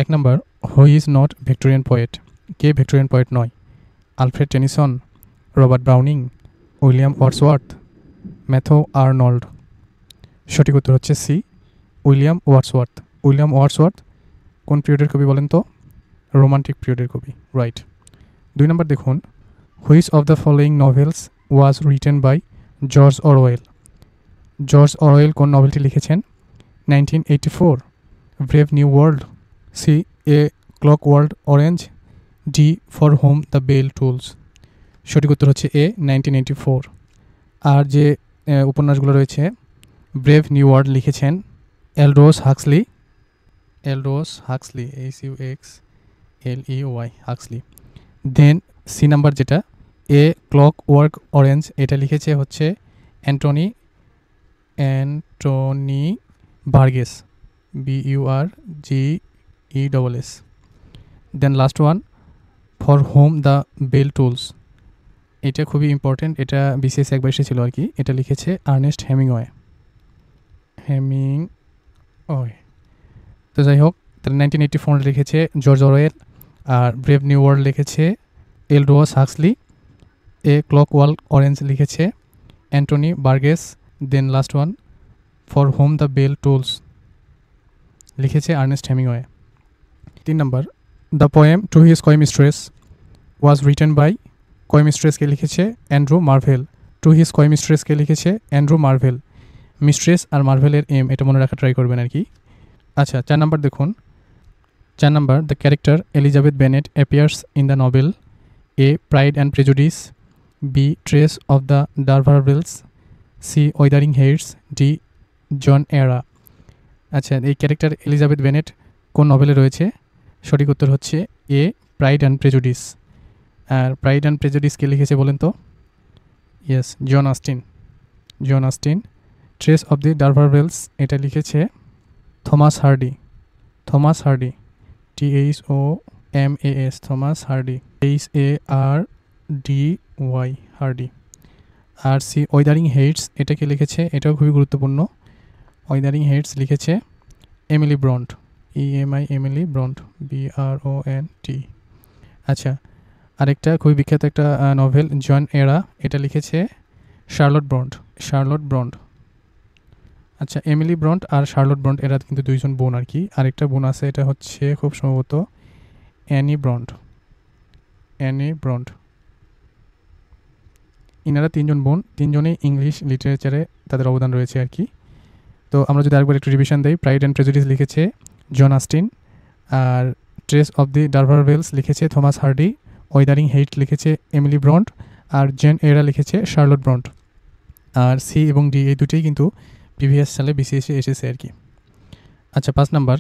এক number, who is not Victorian poet, কে Victorian poet নয়? Alfred Tennyson, Robert Browning, William Wordsworth, Matthew Arnold. সঠিক উত্তর হচ্ছে C, William Wordsworth. William Wordsworth কোন পিরিয়ডের কবি বলেন তো? রোমান্টিক পিরিয়ডের কবি, রাইট। 2 নম্বর দেখুন, which of the following novels was written by George Orwell? George Orwell কোন নভেলটি লিখেছেন? 1984, brave new world, C a clock world orange, D for whom the bell tolls. সঠিক উত্তর হচ্ছে এ, 1984। আর যে উপন্যাসগুলো রয়েছে, ব্রেভ নিউ ওয়ার্ল্ড লিখেছেন Aldous Huxley, HUXLEY, Huxley. Then C number যেটা, এ ক্লক ওয়ার্ক অরেঞ্জ, এটা লিখেছে হচ্ছে Anthony Burgess, BURGESS। Then last one, for whom the bell tools, এটা খুবই ইম্পর্টেন্ট, এটা বিসিএস একবার এসেছিল আর কি। এটা লিখেছে আর্নেস্ট হেমিংওয়ে। তো যাই হোক, তাহলে 1984 লিখেছে জর্জ অরওয়েল, আর ব্রেভ নিউ ওয়ার্ল্ড লিখেছে Aldous Huxley, a clock world orange লিখেছে Anthony Burgess, then last one for whom the bell tolls লিখেছে Ernest Hemingway. 3 number, the poem to his coy mistress was written by, coy মিস্ট্রেসকে লিখেছে? Andrew Marvel. Two his কয় মিস্ট্রেসকে লিখেছে? Andrew Marvel. Mistress আর মার্ভেলের M, এটা মনে রাখা ট্রাই করবেন আর কি। আচ্ছা, 4 নম্বর দেখুন, 4 number, the character Elizabeth Bennet appears in the novel, A pride and prejudice, B Tess of the D'Urbervilles, C Wuthering Heights, D Jane Eyre. আচ্ছা, এই ক্যারেক্টার এলিজাবেথ বেনেট কোন নভেলে রয়েছে? সঠিক উত্তর হচ্ছে এ প্রাইড অ্যান্ড প্রেজুডিস। আর pride and প্রেজুডিসকে লিখেছে বলেন তো? Yes, Jane Austen. Tess of the D'Urbervilles, এটা লিখেছে Thomas Hardy, THOMAS, Thomas Hardy, HARDY, Hardy. আর সি ওয়েদারিং হেইটস, এটাকে লিখেছে, এটাও খুবই গুরুত্বপূর্ণ, ওয়েদারিং হেইটস লিখেছে Emily Bronte, Emily Bronte, BRONT। আচ্ছা, আরেকটা খুবই বিখ্যাত একটা নভেল জন এরা, এটা লিখেছে শার্লট ব্রন্ট। আচ্ছা, এমিলি ব্রন্ট আর শার্লট ব্রন্ট এরা কিন্তু দুইজন বোন আর কি। আরেকটা বোন আছে, এটা হচ্ছে খুব সম্ভবত অ্যানি ব্রন্ট। ইনারা 3 জন বোন, 3 জনেই ইংলিশ লিটারেচারে তাদের অবদান রয়েছে আর কি। তো আমরা যদি আরেকবার একটু রিভিশন দিই, প্রাইড অ্যান্ড প্রেজুডিস লিখেছে জন অস্টিন, আর ট্রেস অফ দি ডারভারভিলস লিখেছে থমাস হার্ডি, ওয়েদারিং হেইট লিখেছে এমিলি ব্রন্ট, আর জেন এরা লিখেছে শার্লট ব্রন্ট। আর সি এবং ডি এই দুটোই কিন্তু প্রিভিয়াস সালে বিসিএসে এসেছে আর কি। আচ্ছা, 5 number,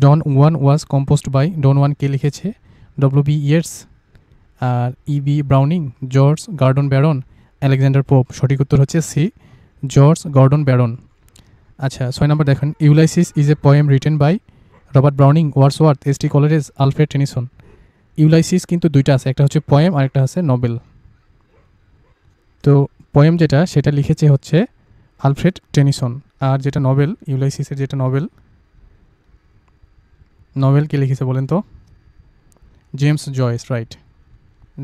Don Juan was composed by, Don Juan কে লিখেছে? WB ইয়েটস, আর EB Browning, George Gordon Byron, Alexander Pope. সঠিক উত্তর হচ্ছে সি, জর্জ গর্ডন ব্যারন। আচ্ছা, 6 নম্বর দেখেন, Ulysses is a poem written by Robert Browning, Wordsworth, ST Coleridge, Alfred Tennyson. Ulysses কিন্তু দুইটা আছে, একটা হচ্ছে পোয়েম আর একটা আছে নভেল। তো পোয়েম যেটা, সেটা লিখেছে হচ্ছে আলফ্রেড টেনিসন, আর যেটা নভেল, ইউলাইসিসের যেটা নভেল কে লিখেছে বলেন তো? James Joyce, right,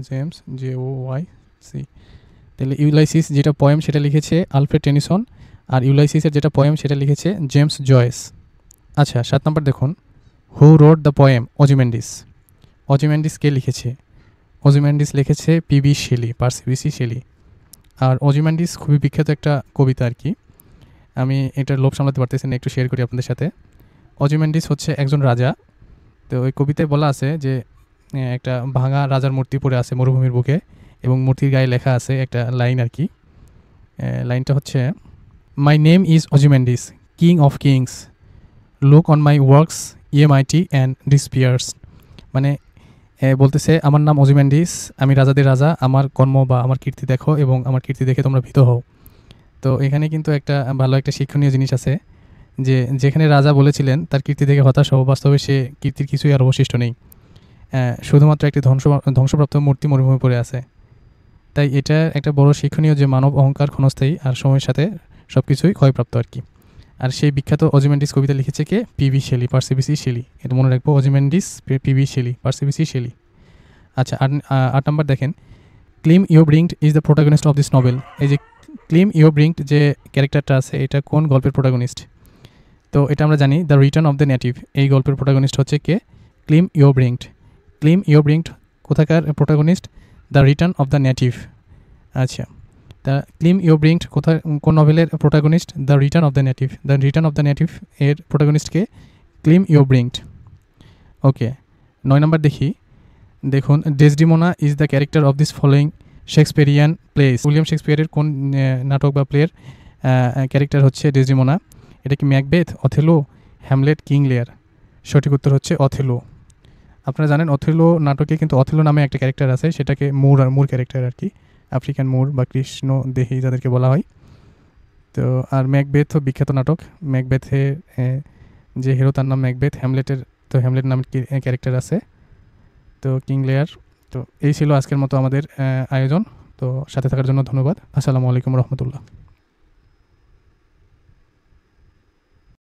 James, JOYC। তাহলে ইউলাইসিস যেটা পোয়েম সেটা লিখেছে আলফ্রেড টেনিসন, আর ইউলাইসিসের যেটা পোয়েম সেটা লিখেছে জেমস জয়েস। আচ্ছা, 7 নম্বর দেখুন, হু রোড দ্য পোয়েম অজিম্যান্ডিস কে লিখেছে? অজিম্যান্ডিস লিখেছে পার্সি BC শেলি। আর অজিম্যান্ডিস খুবই বিখ্যাত একটা কবিতা আর কি। আমি এটার লোভ সামলাতে পারতেছি না, একটু শেয়ার করি আপনাদের সাথে। অজিম্যান্ডিস হচ্ছে একজন রাজা। তো ওই কবিতায় বলা আছে যে একটা ভাঙা রাজার মূর্তি পড়ে আছে মরুভূমির বুকে, এবং মূর্তির গায়ে লেখা আছে একটা লাইন আর কি। লাইনটা হচ্ছে, my name is Ozymandias, king of kings, look on my works, ye mighty and despair. মানে বলতেছে, আমার নাম অজিম্যান্ডিস, আমি রাজাদের রাজা, আমার কর্ম বা আমার কীর্তি দেখো এবং আমার কীর্তি দেখে তোমরা ভীত হও। তো এখানে কিন্তু একটা ভালো একটা শিক্ষণীয় জিনিস আছে, যে যেখানে রাজা বলেছিলেন তার কীর্তি দেখে হতাশ হও, বাস্তবে সে কীর্তির কিছুই আর অবশিষ্ট নেই, শুধুমাত্র একটি ধ্বংসপ্রাপ্ত মূর্তি মরুভূমি পড়ে আছে। তাই এটা একটা বড় শিক্ষণীয়, যে মানব অহংকার ক্ষণস্থায়ী, আর সময়ের সাথে সব কিছুই ক্ষয়প্রাপ্ত আর কি। আর সেই বিখ্যাত অজিমেন্ডিস কবিতা লিখেছে কে? PB Shelley, Percy Shelley. এটা মনে রাখবো, Ozymandias, PB Shelley, Percy Shelley. আচ্ছা, 8 নাম্বার দেখেন, Clym Yeobright is the protagonist of this novel. এই যে ক্লিম ইয়োব্রিংট যে ক্যারেক্টারটা আছে, এটা কোন গল্পের প্রোটাগনিস্ট? তো এটা আমরা জানি, the return of the native, এই গল্পের প্রোটাগনিস্ট হচ্ছে কে? ক্লিম ইয়োব্রিংট। ক্লিম ইয়োব্রিংট কোথাকার protagonist? The return of the native. আচ্ছা, দ্য ক্লিম ইয়োব্রিংট কোন নভেলের protagonist? The return of the native. The return of the native এর প্রোটাগনিস্টকে ক্লিম ইয়োব্রিংট। ওকে, 9 নাম্বার দেখুন, Desdemona is the character of this following Shakespearean plays. William শেক্সপিয়ারের কোন নাটক বা প্লেয়ের ক্যারেক্টার হচ্ছে ডেসডিমোনা? এটা কি ম্যাকবেথ, অথেলো, হ্যামলেট, কিং লিয়ার? সঠিক উত্তর হচ্ছে অথেলো। আপনারা জানেন অথেলো নাটকে কিন্তু অথেলো নামে একটা ক্যারেক্টার আছে, সেটাকে মুর ক্যারেক্টার আর কি, আফ্রিকান মুর বা কৃষ্ণ দেহি যাদেরকে বলা হয়। তো আর ম্যাকবেথ বিখ্যাত নাটক, ম্যাকবেথে যে হিরো তার নাম ম্যাকবেথ। হ্যামলেটের তো হ্যামলেট নামের ক্যারেক্টার আছে। তো কিং লিয়ার। তো এই ছিল আজকের মতো আমাদের আয়োজন। তো সাথে থাকার জন্য ধন্যবাদ। আসসালামু আলাইকুম রহমতুল্লাহ।